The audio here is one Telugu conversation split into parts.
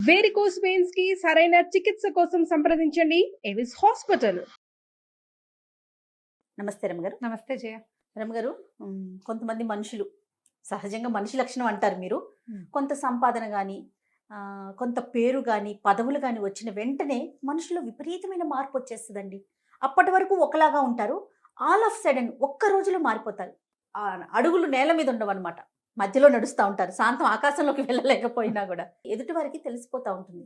వేరికోస్ వెయిన్స్ కి సరైన చికిత్స కోసం సంప్రదించండి ఎవిస్ హాస్పిటల్. నమస్తే రమగారు. నమస్తే జయ. రమగారు, కొంతమంది మనుషులు సహజంగా మనిషి లక్షణం అంటారు మీరు. కొంత సంపాదన కానీ కొంత పేరు కానీ పదవులు కానీ వచ్చిన వెంటనే మనుషులు విపరీతమైన మార్పు వచ్చేస్తుందండి. అప్పటి వరకు ఒకలాగా ఉంటారు, ఆల్ ఆఫ్ సడన్ ఒక్క రోజులో మారిపోతారు. అడుగులు నేల మీద ఉండవన్నమాట, మధ్యలో నడుస్తూ ఉంటారు. శాంతం ఆకాశంలోకి వెళ్ళలేకపోయినా కూడా ఎదుటి వారికి తెలిసిపోతూ ఉంటుంది.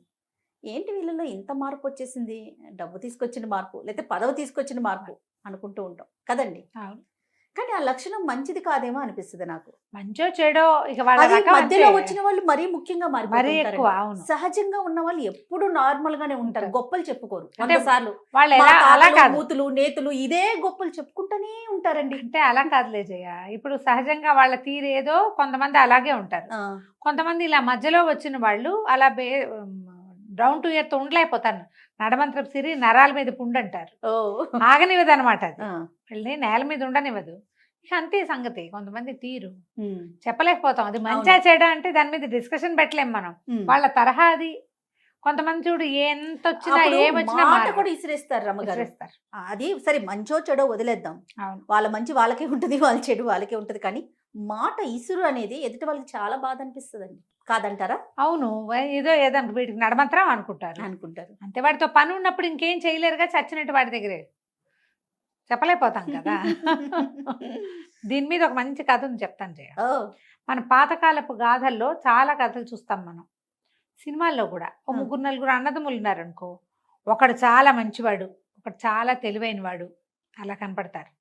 ఏంటి వీళ్ళలో ఇంత మార్పు వచ్చేసింది, డబ్బు తీసుకొచ్చిన మార్పు లేకపోతే పదవి తీసుకొచ్చిన మార్పు అనుకుంటూ ఉంటాం కదండి. కానీ ఆ లక్షణం మంచిది కాదేమో అనిపిస్తుంది నాకు. మంచో చెడో ఇక వాళ్ళ మధ్యలో వచ్చిన వాళ్ళు మరీ ముఖ్యంగా మారిపోతారు. సహజంగా ఉన్న వాళ్ళు ఎప్పుడు నార్మల్ గానే ఉంటారు, గొప్పలు చెప్పుకోరు. సార్లు మూతులు నేతులు ఇదే గొప్పలు చెప్పుకుంటూనే ఉంటారండి. అంటే అలా కాదులే జయ, ఇప్పుడు సహజంగా వాళ్ళ తీరేదో కొంతమంది అలాగే ఉంటారు. కొంతమంది ఇలా మధ్యలో వచ్చిన వాళ్ళు అలా డౌన్ టు ఎర్త్ ఉండలేకపోతాను. నడమంత్రపు సిరి నరాల మీద పుండు అంటారు, ఆగనివ్వదు అనమాట. అది వెళ్ళి నేల మీద ఉండనివ్వదు. ఇక అంతే సంగతి. కొంతమంది తీరు చెప్పలేకపోతాం. అది మంచిగా చెడా అంటే దాని మీద డిస్కషన్ పెట్టలేం మనం. వాళ్ళ తరహా అది. కొంతమంది చూడు ఎంత వచ్చినా ఏమొచ్చినా కూడా ఇసిరేస్తారు రమ్మగారు. అది సరే, మంచో చెడో వదిలేద్దాం. వాళ్ళ మంచి వాళ్ళకే ఉంటుంది, వాళ్ళ చెడు వాళ్ళకే ఉంటుంది. కానీ మాట ఇసురు అనేది ఎదుటి వాళ్ళకి చాలా బాధ అనిపిస్తుంది, కాదంటారా? అవును, ఏదో వీటికి నడమంత్రం అనుకుంటారు. అంతే, వాడితో పని ఉన్నప్పుడు ఇంకేం చేయలేరుగా, చచ్చినట్టు వాడి దగ్గరే చెప్పలేకపోతాం కదా. దీని మీద ఒక మంచి కథ ఉంది, చెప్తాను జయ. మన పాతకాలపు గాథల్లో చాలా కథలు చూస్తాం మనం. సినిమాల్లో కూడా ఓ ముగ్గురు నలుగురు అన్నదమ్ములు ఉన్నారనుకో, ఒకడు చాలా మంచివాడు, ఒకడు చాలా తెలివైన వాడు అలా కనపడతారు.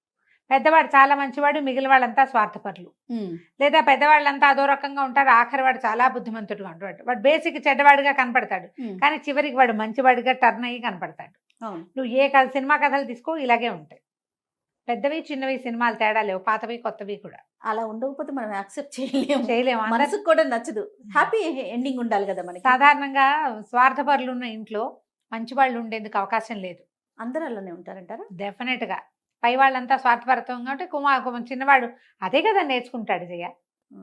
పెద్దవాడు చాలా మంచివాడు, మిగిలిన వాళ్ళంతా స్వార్థపరులు. లేదా పెద్దవాళ్ళంతా అదో రకంగా ఉంటారు, ఆఖరి వాడు చాలా బుద్ధిమంతుడుగా ఉంటాడు. వాడు బేసిక్ చెడ్డవాడిగా కనపడతాడు, కానీ చివరికి వాడు మంచివాడిగా టర్న్ అయ్యి కనపడతాడు. నువ్వు ఏ సినిమా కథలు తీసుకో ఇలాగే ఉంటాయి. పెద్దవి చిన్నవి సినిమాలు తేడా లేవు, పాతవి కొత్తవి కూడా. అలా ఉండకపోతే మనం యాక్సెప్ట్ చేయలేము, మనసుకు కూడా నచ్చదు. హ్యాపీ ఎండింగ్ ఉండాలి కదా మనకి. సాధారణంగా స్వార్థపరులు ఉన్న ఇంట్లో మంచి వాళ్ళు ఉండేందుకు అవకాశం లేదు. అందరూ అలానే ఉంటారంటారా? డెఫినెట్ గా. పై వాళ్ళంతా స్వార్థపరత్వం కాబట్టి చిన్నవాడు అదే కదా నేర్చుకుంటాడు జయ.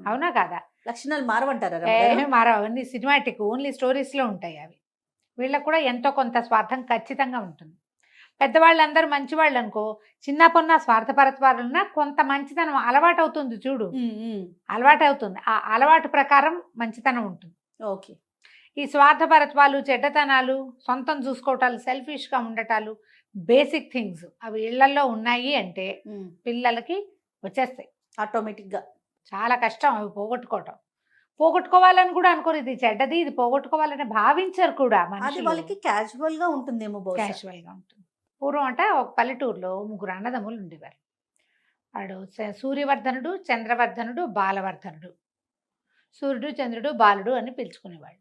అవునా కాదా? లక్షణాలు మారవంటారా? మారవు, అవన్నీ సినిమాటిక్, ఓన్లీ స్టోరీస్ లో ఉంటాయి అవి. వీళ్ళకు కూడా ఎంతో కొంత స్వార్థం ఖచ్చితంగా ఉంటుంది. పెద్దవాళ్ళందరూ మంచివాళ్ళు అనుకో, చిన్న పొన్న స్వార్థపరత్వాలున్నా కొంత మంచితనం అలవాటు అవుతుంది. చూడు, అలవాటు అవుతుంది. ఆ అలవాటు ప్రకారం మంచితనం ఉంటుంది. ఓకే. ఈ స్వార్థపరత్వాలు, చెడ్డతనాలు, సొంతం చూసుకోవటాలు, సెల్ఫిష్గా ఉండటాలు, బేసిక్ థింగ్స్ అవి ఇళ్లలో ఉన్నాయి అంటే పిల్లలకి వచ్చేస్తాయి ఆటోమేటిక్గా. చాలా కష్టం అవి పోగొట్టుకోవాలని కూడా అనుకోరు. ఇది చెడ్డది, ఇది పోగొట్టుకోవాలని భావించరు కూడా. వాళ్ళకి క్యాజువల్ గా ఉంటుందేమో. క్యాజువల్ గా ఉంటుంది. పూర్వం అంటే ఒక పల్లెటూరులో ముగ్గురు అన్నదమ్ములు ఉండేవారు. వాడు సూర్యవర్ధనుడు, చంద్రవర్ధనుడు, బాలవర్ధనుడు. సూర్యుడు, చంద్రుడు, బాలుడు అని పిలుచుకునేవాడు.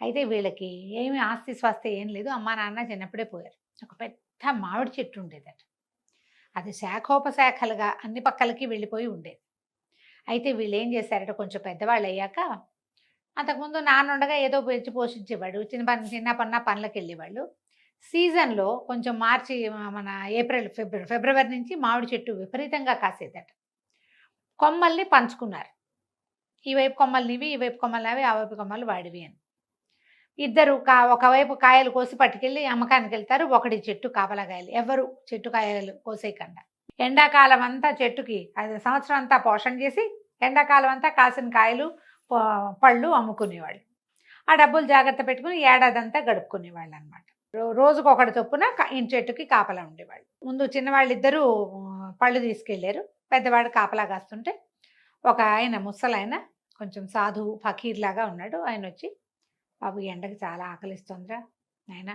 అయితే వీళ్ళకి ఏమి ఆస్తి స్వాస్థ్యం ఏం లేదు. అమ్మా నాన్న చిన్నప్పుడే పోయారు. ఒక పెద్ద మామిడి చెట్టు ఉండేదట. అది శాఖోపశాఖలుగా అన్ని పక్కలకి వెళ్ళిపోయి ఉండేది. అయితే వీళ్ళు ఏం చేశారట, కొంచెం పెద్దవాళ్ళు అయ్యాక, అంతకుముందు నాన్న ఉండగా ఏదో పెంచి పోషించేవాడు, చిన్న పనులకు వెళ్ళేవాళ్ళు. సీజన్లో కొంచెం మార్చి మన ఏప్రిల్ ఫిబ్రవరి నుంచి మామిడి చెట్టు విపరీతంగా కాసేదట. కొమ్మల్ని పంచుకున్నారు. ఈ వైపు కొమ్మలు నీవి, ఈ వైపు కొమ్మలు నావి, ఆ వైపు కొమ్మలు వాడివి అని. ఇద్దరు ఒకవైపు కాయలు కోసి పట్టుకెళ్ళి అమ్మకానికి వెళ్తారు. ఒకటి చెట్టు కాపలాగాయలు, ఎవరు చెట్టు కాయలు కోసేయకుండా. ఎండాకాలం అంతా చెట్టుకి అది సంవత్సరం అంతా పోషణ చేసి, ఎండాకాలం అంతా కాసిన కాయలు పళ్ళు అమ్ముకునేవాళ్ళు. ఆ డబ్బులు జాగ్రత్త పెట్టుకుని ఏడాదంతా గడుపుకునేవాళ్ళు అనమాట. రోజుకు ఒకటి చొప్పున ఇంటి చెట్టుకి కాపలా ఉండేవాళ్ళు. ముందు చిన్నవాళ్ళు ఇద్దరు పళ్ళు తీసుకెళ్లారు, పెద్దవాడు కాపలా కాస్తుంటే ఒక ఆయన ముసలైన కొంచెం సాధువు ఫకీర్ లాగా ఉన్నాడు. ఆయన వచ్చి, బాబు ఎండకి చాలా ఆకలిస్తుందిరా నాయన,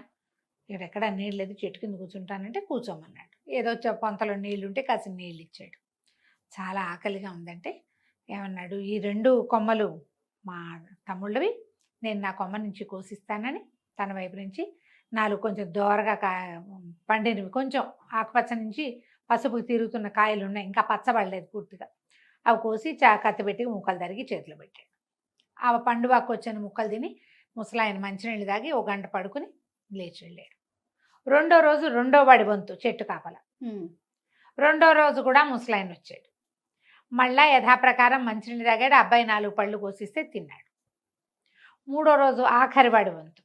ఇక్కడెక్కడ నీళ్ళు లేదు, చెట్టు కింద కూర్చుంటానంటే కూర్చోమన్నాడు. ఏదో పొంతలో నీళ్ళు ఉంటే కాసిన నీళ్ళు ఇచ్చాడు. చాలా ఆకలిగా ఉందంటే ఏమన్నాడు, ఈ 2 కొమ్మలు మా తమ్ముళ్ళవి, నేను నా కొమ్మ నుంచి కోసిస్తానని తన వైపు నుంచి 4 కొంచెం దోరగా పండినవి, కొంచెం ఆకుపచ్చ నుంచి పసుపు తిరుగుతున్న కాయలు ఉన్నాయి, ఇంకా పచ్చబడలేదు పూర్తిగా, అవి కోసి కత్తి పెట్టి ముక్కలు తరిగి చేతిలో పెట్టాడు. ఆ పండువాకు వచ్చిన ముక్కలు తిని ముసలాయన మంచినీళ్ళు తాగి 1 గంట పడుకుని లేచి వెళ్ళాడు. రెండో రోజు రెండో వాడి వంతు చెట్టు కాపల. రెండో రోజు కూడా ముసలాయన వచ్చాడు. మళ్ళా యథాప్రకారం మంచినీళ్ళు తాగాడు. అబ్బాయి 4 పళ్ళు కోసిస్తే తిన్నాడు. మూడో రోజు ఆఖరివాడి వంతు.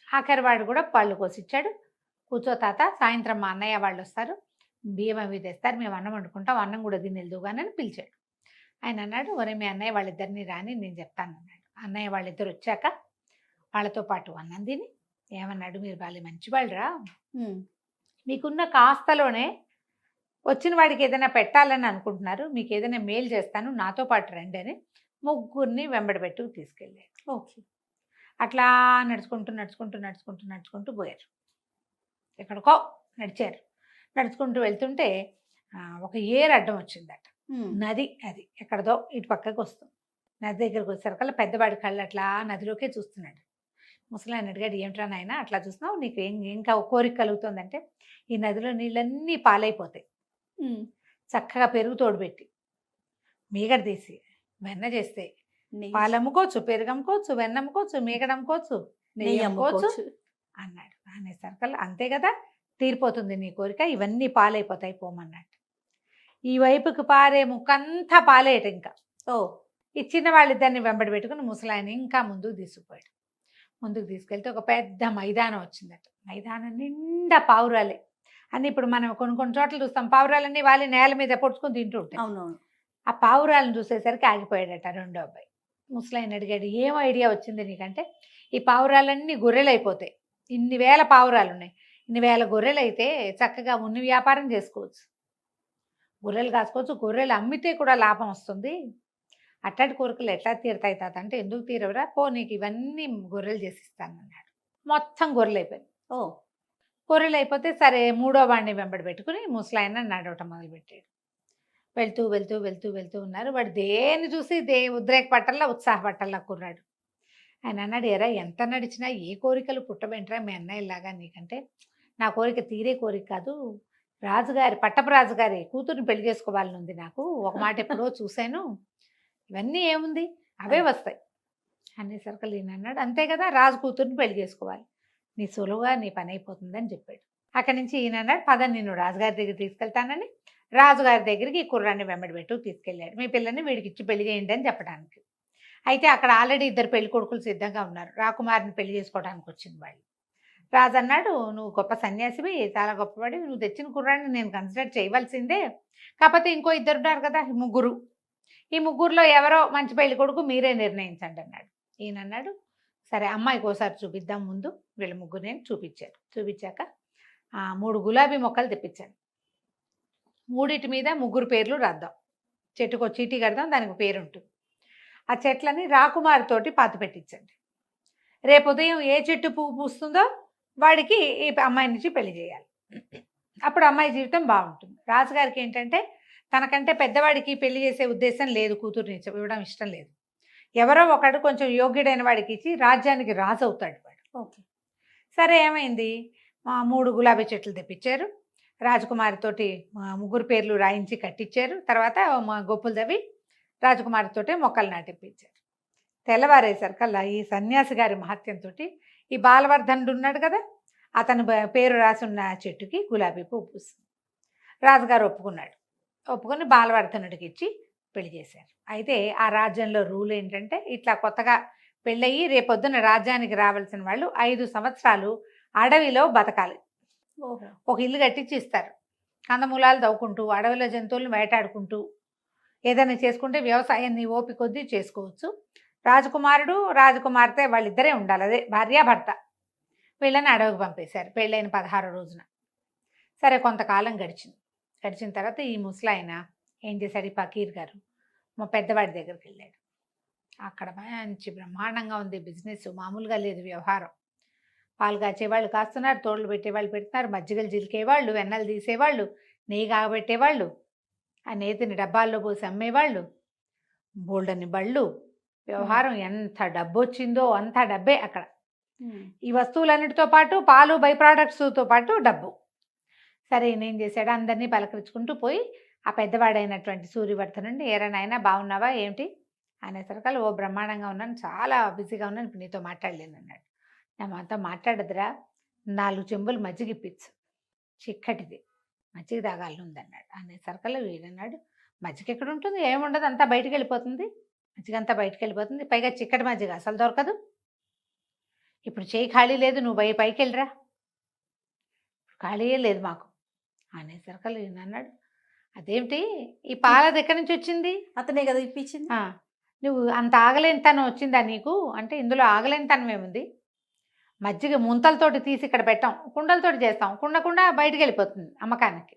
ఆఖరివాడు కూడా పళ్ళు కోసిచ్చాడు. కూర్చో తాత, సాయంత్రం మా అన్నయ్య వాళ్ళు వస్తారు, బియ్యం అవి తెస్తారు, మేము అన్నం వండుకుంటాం, అన్నం కూడా తిని వెళ్దుగాని అని పిలిచాడు. ఆయన అన్నాడు, ఒరే మీ అన్నయ్య వాళ్ళిద్దరిని రాని నేను చెప్తాను అన్నాడు. అన్నయ్య వాళ్ళిద్దరు వచ్చాక వాళ్ళతో పాటు అన్నం తిని ఏమన్నాడు, మీరు వాళ్ళు మంచి వాళ్ళరా, మీకున్న కాస్తలోనే వచ్చిన వాడికి ఏదైనా పెట్టాలని అనుకుంటున్నారు, మీకు ఏదైనా మేలు చేస్తాను, నాతో పాటు రండి అని ముగ్గురిని వెంబడబెట్టు తీసుకెళ్ళాడు. ఓకే. అట్లా నడుచుకుంటూ నడుచుకుంటూ నడుచుకుంటూ నడుచుకుంటూ పోయారు. ఎక్కడికో నడిచారు. నడుచుకుంటూ వెళ్తుంటే ఒక ఏరు అడ్డం వచ్చిందట. నది, అది ఎక్కడదో ఇటు పక్కకి వస్తుంది. నది దగ్గరికి వచ్చేసరికల్లా పెద్దవాడి కళ్ళు అట్లా నదిలోకే చూస్తున్నాడు. ముసలాయన అడిగాడు, ఏమిట్రా నాయన అట్లా చూస్తున్నావు, నీకు ఇంకా కోరిక కలుగుతుందంటే, ఈ నదిలో నీళ్ళన్నీ పాలైపోతాయి, చక్కగా పెరుగు తోడుపెట్టి మీగడ తీసి వెన్న చేస్తే పాలు అమ్ముకోవచ్చు, పెరుగు అమ్ముకోవచ్చు, వెన్న అమ్ముకోవచ్చు, మీగడ అమ్ముకోవచ్చు, నెయ్యి అమ్ముకోవచ్చు అన్నాడు. అనేసరికల్లా అంతే కదా, తీరిపోతుంది నీ కోరిక, ఇవన్నీ పాలైపోతాయి పోమన్నాడు. ఈ వైపుకి పారే ముక్కంతా పాలేట. ఇంకా ఈ చిన్న వాళ్ళిద్దరిని వెంబడి పెట్టుకుని ముసలాయన ఇంకా ముందుకు తీసుకుపోయాడు. ముందుకు తీసుకెళ్తే ఒక పెద్ద మైదానం వచ్చిందట. మైదానం నిండా పావురాలే. అని ఇప్పుడు మనం కొన్ని చోట్ల చూస్తాం, పావురాలన్నీ వాళ్ళ నేల మీద పొడుచుకొని తింటూ ఉంటాయి. అవునవును. ఆ పావురాలను చూసేసరికి ఆగిపోయాడట రెండో అబ్బాయి. ముసలాయన అడిగాడు, ఏం ఐడియా వచ్చింది నీకంటే, ఈ పావురాలన్నీ గొర్రెలు అయిపోతాయి, ఇన్ని వేల పావురాలు ఉన్నాయి, ఇన్ని వేల గొర్రెలు అయితే చక్కగా ఉన్ని వ్యాపారం చేసుకోవచ్చు, గొర్రెలు కాసుకోవచ్చు, గొర్రెలు అమ్మితే కూడా లాభం వస్తుంది, అట్లాంటి కోరికలు ఎట్లా తీరుతాయి తాత అంటే, ఎందుకు తీరవరా, పో నీకు ఇవన్నీ గొర్రెలు చేసిస్తాను అన్నాడు. మొత్తం గొర్రెలు అయిపోయింది. గొర్రెలు అయిపోతే సరే మూడో వాడిని వెంబడి పెట్టుకుని ముసలాయన నడవటం మొదలుపెట్టాడు. వెళ్తూ వెళ్తూ వెళ్తూ వెళ్తూ ఉన్నారు. వాడు దేన్ని చూసి ఉద్రేక పట్టల్లా ఉత్సాహ పట్టల్లా కుర్రాడు. ఆయన అన్నాడు, ఎరా ఎంత నడిచినా ఏ కోరికలు పుట్టబెంటరా మీ అన్నయ్యలాగా, నీకంటే నా కోరిక తీరే కోరిక కాదు, రాజుగారి పట్టపు రాజుగారి కూతుర్ని పెళ్లి చేసుకోవాలని ఉంది నాకు, ఒక మాట ఎప్పుడో చూశాను, ఇవన్నీ ఏముంది అవే వస్తాయి అనేసరికి ఈయన అన్నాడు, అంతే కదా, రాజు కూతుర్ని పెళ్లి చేసుకోవాలి, నీ సులువుగా నీ పని అయిపోతుందని చెప్పాడు. అక్కడి నుంచి ఈయన అన్నాడు, పద నిన్ను రాజుగారి దగ్గర తీసుకెళ్తానని రాజుగారి దగ్గరికి ఈ కుర్రాన్ని వెంబడి పెట్టు తీసుకెళ్ళాడు. మీ పిల్లని వీడికి ఇచ్చి పెళ్లి చేయండి అని చెప్పడానికి. అయితే అక్కడ ఆల్రెడీ ఇద్దరు పెళ్లి కొడుకులు సిద్ధంగా ఉన్నారు. రాకుమారిని పెళ్లి చేసుకోవడానికి వచ్చింది వాళ్ళు. రాజు అన్నాడు, నువ్వు గొప్ప సన్యాసివి, చాలా గొప్పవాడి, నువ్వు తెచ్చిన కుర్రాన్ని నేను కన్సిడర్ చేయవలసిందే, కాకపోతే ఇంకో ఇద్దరు ఉన్నారు కదా, ముగ్గురు, ఈ ముగ్గురులో ఎవరో మంచి పెళ్లి కొడుకు మీరే నిర్ణయించండి అన్నాడు. ఈయన అన్నాడు, సరే అమ్మాయికి ఒకసారి చూపిద్దాం ముందు. వీళ్ళ ముగ్గురు నేను చూపించారు. చూపించాక 3 గులాబీ మొక్కలు తెప్పించాను. 3 మీద ముగ్గురు పేర్లు రాద్దాం, చెట్టుకు చీటీ కడదాం, దానికి పేరు ఉంటుంది. ఆ చెట్లని రాకుమారితోటి పాతి పెట్టించండి. రేపు ఉదయం ఏ చెట్టు పువ్వు పూస్తుందో వాడికి ఈ అమ్మాయి నుంచి పెళ్లి చేయాలి, అప్పుడు అమ్మాయి జీవితం బాగుంటుంది. రాజుగారికి ఏంటంటే తనకంటే పెద్దవాడికి పెళ్లి చేసే ఉద్దేశం లేదు, కూతుర్ని ఇవ్వడం ఇష్టం లేదు, ఎవరో ఒకడు కొంచెం యోగ్యుడైన వాడికి ఇచ్చి రాజ్యానికి రాజు అవుతాడు వాడు. ఓకే. సరే ఏమైంది, 3 గులాబీ చెట్లు తెప్పించారు, రాజకుమారితోటి ముగ్గురు పేర్లు రాయించి కట్టించారు, తర్వాత గొప్పలు తవ్వి రాజకుమారితోటి మొక్కలు నాటిపించారు. తెల్లవారేసరికల్లా ఈ సన్యాసి గారి మహత్యంతో ఈ బాలవర్ధనుడు ఉన్నాడు కదా, అతను పేరు రాసున్న చెట్టుకి గులాబీ పువ్వు పూస్తుంది. రాజుగారు ఒప్పుకొని బాలవర్ధనుడికి ఇచ్చి పెళ్లి చేశారు. అయితే ఆ రాజ్యంలో రూల్ ఏంటంటే, ఇట్లా కొత్తగా పెళ్ళయి రేపొద్దున రాజ్యానికి రావాల్సిన వాళ్ళు 5 సంవత్సరాలు అడవిలో బతకాలి. ఒక ఇల్లు కట్టించి ఇస్తారు, కందమూలాలు తవ్వుకుంటూ అడవిలో జంతువులను వేటాడుకుంటూ ఏదైనా చేసుకుంటే వ్యవసాయం నీ ఓపిక కొద్దీ చేసుకోవచ్చు. రాజకుమారుడు రాజకుమార్తె వాళ్ళిద్దరే ఉండాలి, అదే భార్యాభర్త. వీళ్ళని అడవికి పంపేశారు పెళ్ళైన 16వ రోజున. సరే కొంతకాలం గడిచిన తర్వాత ఈ ముసలాయన ఏం చేశాడు, ఈ ఫకీర్ గారు మా పెద్దవాడి దగ్గరికి వెళ్ళాడు. అక్కడ మంచి బ్రహ్మాండంగా ఉంది బిజినెస్, మామూలుగా లేదు వ్యవహారం. పాలు కాచేవాళ్ళు కాస్తున్నారు, తోళ్ళు పెట్టేవాళ్ళు పెడుతున్నారు, మజ్జిగలు జిలికేవాళ్ళు, వెన్నలు తీసేవాళ్ళు, నెయ్యి కాగబెట్టేవాళ్ళు, ఆ నేతిని డబ్బాల్లో పోసి అమ్మేవాళ్ళు, బోల్డని బళ్ళు, వ్యవహారం ఎంత డబ్బు వచ్చిందో అంత డబ్బే అక్కడ. ఈ వస్తువులన్నిటితో పాటు పాలు బై ప్రోడక్ట్స్తో పాటు డబ్బు. సరే నేం చేశాడు, అందరినీ పలకరించుకుంటూ పోయి ఆ పెద్దవాడైనటువంటి సూర్యవర్ధనుడిని, ఏరా నాయనా బాగున్నావా ఏమిటి అనేసరికల్లా, ఓ బ్రహ్మాండంగా ఉన్నాను, చాలా బిజీగా ఉన్నాను, ఇప్పుడు నీతో మాట్లాడలేను అన్నాడు. నా మాతో మాట్లాడదురా, 4 చెంబులు మజ్జిగ ఇప్పించు, చిక్కటిది మజ్జిగ తాగాలని ఉందన్నాడు. అనేసరికల్లా వీడన్నాడు, మజ్జిగ ఎక్కడ ఉంటుంది, ఏముండదు, అంతా బయటికి వెళ్ళిపోతుంది, మజ్జిగ అంతా బయటికి వెళ్ళిపోతుంది, పైగా చిక్కటి మజ్జిగ అసలు దొరకదు, ఇప్పుడు చేయి ఖాళీ లేదు, నువ్వు పైకి వెళ్ళిరా, ఖాళీయే లేదు మాకు అనేసరికి ఈయన అన్నాడు, అదేమిటి ఈ పాలది ఎక్కడి నుంచి వచ్చింది? అతనే కదా ఇప్పించింది. నువ్వు అంత ఆగలేనితనం వచ్చిందా నీకు అంటే, ఇందులో ఆగలేనితనం ఏముంది, మజ్జిగ ముంతలతోటి తీసి ఇక్కడ పెట్టాం, కుండలతోటి చేస్తాం, కుండ బయటికి వెళ్ళిపోతుంది అమ్మకానికి.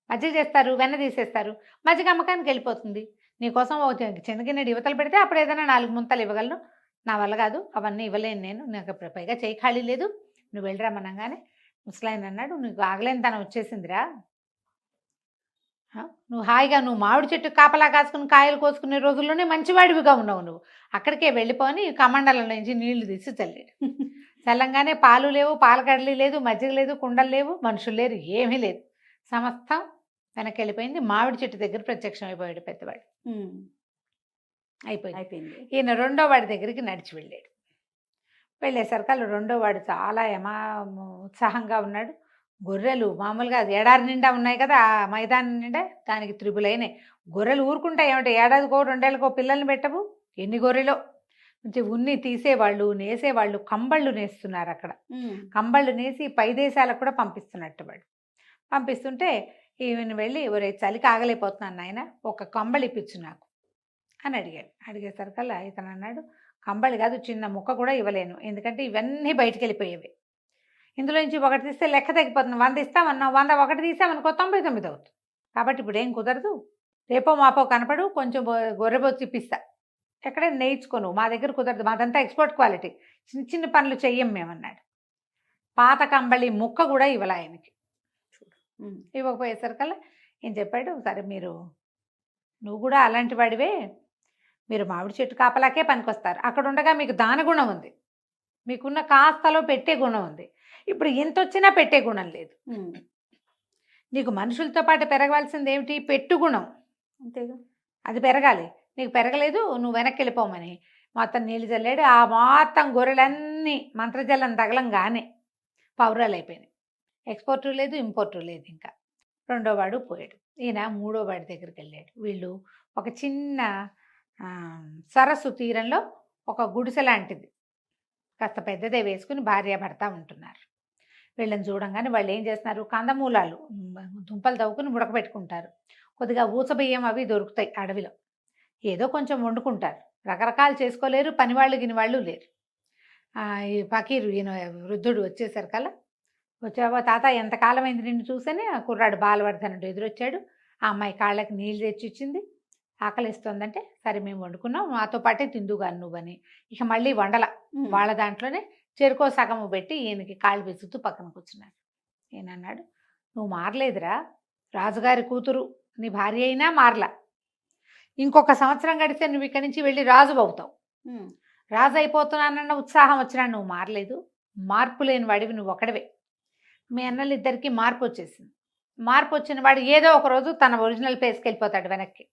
మజ్జిగ చేస్తారు, వెన్న తీసేస్తారు, మజ్జిగ అమ్మకానికి వెళ్ళిపోతుంది. నీకోసం ఒక చిన్నగిన్నెడు యువతలు పెడితే అప్పుడు ఏదైనా 4 ముంతలు ఇవ్వగలను, నా వల్ల కాదు, అవన్నీ ఇవ్వలేను నేను, నాకు ఇప్పుడు పైగా చేయి ఖాళీ లేదు, నువ్వు వెళ్ళిరామనగానే ముసలాయన అన్నాడు, నీకు ఆగలేనితనం వచ్చేసిందిరా, నువ్వు హాయిగా నువ్వు మామిడి చెట్టు కాపలా కాసుకుని కాయలు కోసుకునే రోజుల్లోనే మంచివాడివిగా ఉన్నావు, నువ్వు అక్కడికే వెళ్ళిపోని కమండలం నుంచి నీళ్లు తీసి చల్లాడు. చల్లంగానే పాలు లేవు, పాలకడలి లేదు, మజ్జిగ లేదు, కుండలు లేవు, మనుషులు లేరు, ఏమీ లేదు, సమస్తం వెనక్కి వెళ్ళిపోయింది. మామిడి చెట్టు దగ్గర ప్రత్యక్షం అయిపోయాడు పెద్దవాడు. అయిపోయింది. ఈయన రెండో వాడి దగ్గరికి నడిచి వెళ్ళాడు. వెళ్ళేసరికి రెండో వాడు చాలా ఉత్సాహంగా ఉన్నాడు. గొర్రెలు మామూలుగా ఎడారి నిండా ఉన్నాయి కదా, ఆ మైదానం నిండా దానికి త్రిబులైనాయి. గొర్రెలు ఊరుకుంటాయి ఏమంటే, ఏడాదికో 2 ఏళ్ళకో పిల్లల్ని పెట్టవు, ఎన్ని గొర్రెలో. మంచి ఉన్ని తీసేవాళ్ళు, నేసేవాళ్ళు, కంబళ్ళు నేస్తున్నారు అక్కడ. కంబళ్ళు నేసి పై దేశాలకు కూడా పంపిస్తున్నట్టు వాడు. పంపిస్తుంటే ఈయన వెళ్ళి, ఒరే చలికి ఆగలేకపోతున్నాను నాయన, ఒక కంబళి ఇప్పించు నాకు అని అడిగాడు. అడిగేసరికల్లా ఇతను అన్నాడు, కంబళి కాదు, చిన్న ముక్క కూడా ఇవ్వలేను, ఎందుకంటే ఇవన్నీ బయటికి వెళ్ళిపోయేవి, ఇందులో నుంచి ఒకటి తీస్తే లెక్క తగ్గిపోతుంది, 100 ఇస్తామన్నావు, 100 ఒకటి తీసామనుకో 99 అవుతుంది, కాబట్టి ఇప్పుడు ఏం కుదరదు, రేపో మాపో కనపడు, కొంచెం గొర్రెబొచ్చు ఇప్పిస్తా, ఎక్కడే నేర్చుకోను, మా దగ్గర కుదరదు, మాదంతా ఎక్స్పోర్ట్ క్వాలిటీ, చిన్న చిన్న పనులు చెయ్యం మేమన్నాడు. పాత కంబళి ముక్క కూడా ఇవ్వలే ఆయనకి. ఇవ్వకపోయేసరికల్లా ఏం చెప్పాడు, సరే నువ్వు కూడా అలాంటి వాడివే, మీరు మామిడి చెట్టు కాపలాకే పనికొస్తారు, అక్కడ ఉండగా మీకు దాన గుణం ఉంది, మీకున్న కాస్తలో పెట్టే గుణం ఉంది, ఇప్పుడు ఎంత వచ్చినా పెట్టే గుణం లేదు, నీకు మనుషులతో పాటు పెరగవలసింది ఏమిటి, పెట్టు గుణం, అంతేగా, అది పెరగాలి, నీకు పెరగలేదు, నువ్వు వెనక్కి వెళ్ళిపోమని మొత్తం నీళ్ళు చల్లాడు. ఆ మొత్తం గొర్రెలన్నీ మంత్రజలం తగలంగానే పౌరాలు అయిపోయినాయి, ఎక్స్పోర్టు లేదు, ఇంపోర్టు లేదు. ఇంకా రెండో వాడు పోయాడు. ఈయన మూడో వాడి దగ్గరికి వెళ్ళాడు. వీళ్ళు ఒక చిన్న సరస్సు తీరంలో ఒక గుడిసె లాంటిది కాస్త పెద్దదే వేసుకుని భార్యాభర్త ఉంటున్నారు. వీళ్ళని చూడంగానే వాళ్ళు ఏం చేస్తున్నారు, కందమూలాలు దుంపలు తవ్వుకుని ఉడకబెట్టుకుంటారు, కొద్దిగా ఊసబియ్యం అవి దొరుకుతాయి అడవిలో, ఏదో కొంచెం వండుకుంటారు, రకరకాలు చేసుకోలేరు, పనివాళ్ళు గినివాళ్ళు లేరు. ఈ ఫకీరు ఈయన వృద్ధుడు వచ్చేసరికల్లా, వచ్చావో తాత, ఎంతకాలమైంది నిన్ను చూసని ఆ కుర్రాడు బాలవర్ధనుడు ఎదురొచ్చాడు. ఆ అమ్మాయి కాళ్ళకి నీళ్ళు తెచ్చిచ్చింది, ఆకలిస్తుందంటే సరే మేము వండుకున్నాం, మాతో పాటే తిందుగాను నువ్వని. ఇక మళ్ళీ వండల, వాళ్ళ దాంట్లోనే చెరుకో సగము పెట్టి ఈయనకి కాళ్ళు విసుగుతూ పక్కన కూర్చున్నారు. ఈయన అన్నాడు, నువ్వు మారలేదురా, రాజుగారి కూతురు నీ భార్య అయినా మారలా, ఇంకొక సంవత్సరం గడిస్తే నువ్వు ఇక్కడి నుంచి వెళ్ళి రాజు అవుతావు, రాజు అయిపోతున్నానన్న ఉత్సాహం వచ్చినా నువ్వు మారలేదు, మార్పు లేని వాడివి నువ్వు ఒకడివే. మీ అన్నలిద్దరికీ మార్పు వచ్చేసింది, మార్పు వచ్చిన వాడు ఏదో ఒక రోజు తన ఒరిజినల్ ప్లేస్కి వెళ్ళిపోతాడు వెనక్కి,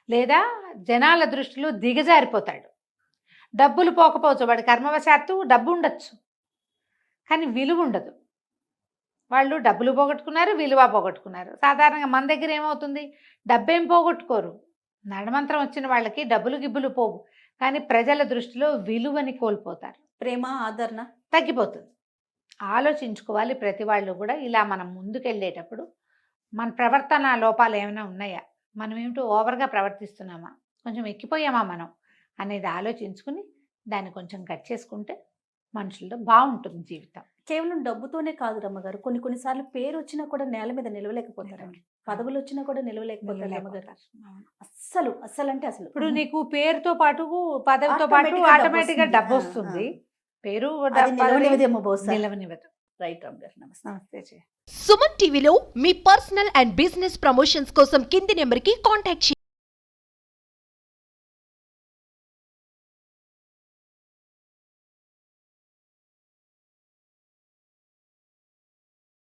లేదా జనాల దృష్టిలో దిగజారిపోతాడు. డబ్బులు పోకపోవచ్చు, వాడి కర్మవశాత్తు డబ్బు ఉండొచ్చు కానీ విలువ ఉండదు. వాళ్ళు డబ్బులు పోగొట్టుకున్నారు, విలువ పోగొట్టుకున్నారు. సాధారణంగా మన దగ్గర ఏమవుతుంది, డబ్బేం పోగొట్టుకోరు, నడమంత్రం వచ్చిన వాళ్ళకి డబ్బులు గిబ్బులు పోవు, కానీ ప్రజల దృష్టిలో విలువని కోల్పోతారు, ప్రేమ ఆదరణ తగ్గిపోతుంది. ఆలోచించుకోవాలి ప్రతి వాళ్ళు కూడా. ఇలా మనం ముందుకెళ్ళేటప్పుడు మన ప్రవర్తన లోపాలు ఏమైనా ఉన్నాయా, మనం ఏమిటో ఓవర్గా ప్రవర్తిస్తున్నామా, కొంచెం ఎక్కిపోయామా మనం అనేది ఆలోచించుకుని దాన్ని కొంచెం కట్ చేసుకుంటే మనుషులతో బాగుంటుంది జీవితం. కేవలం డబ్బుతోనే కాదు రమ్మగారు, కొన్నిసార్లు పేరు వచ్చినా కూడా నేల మీద నిలవలేకపోతారండి, పదవులు వచ్చినా కూడా నిలవలేకపోతారు రమ్మగారు. అస్సలు అంటే అసలు ఇప్పుడు నీకు పేరుతో పాటు పదవితో పాటు ఆటోమేటిక్గా డబ్బు వస్తుంది, పేరు నిలవనివ్వదు. రైట్ రమ్మగారు, నమస్తే. సుమన్ టీవీలో మీ పర్సనల్ అండ్ బిజినెస్ ప్రమోషన్స్ కోసం కింది నెంబర్కి కాంటాక్ట్ చేయండి.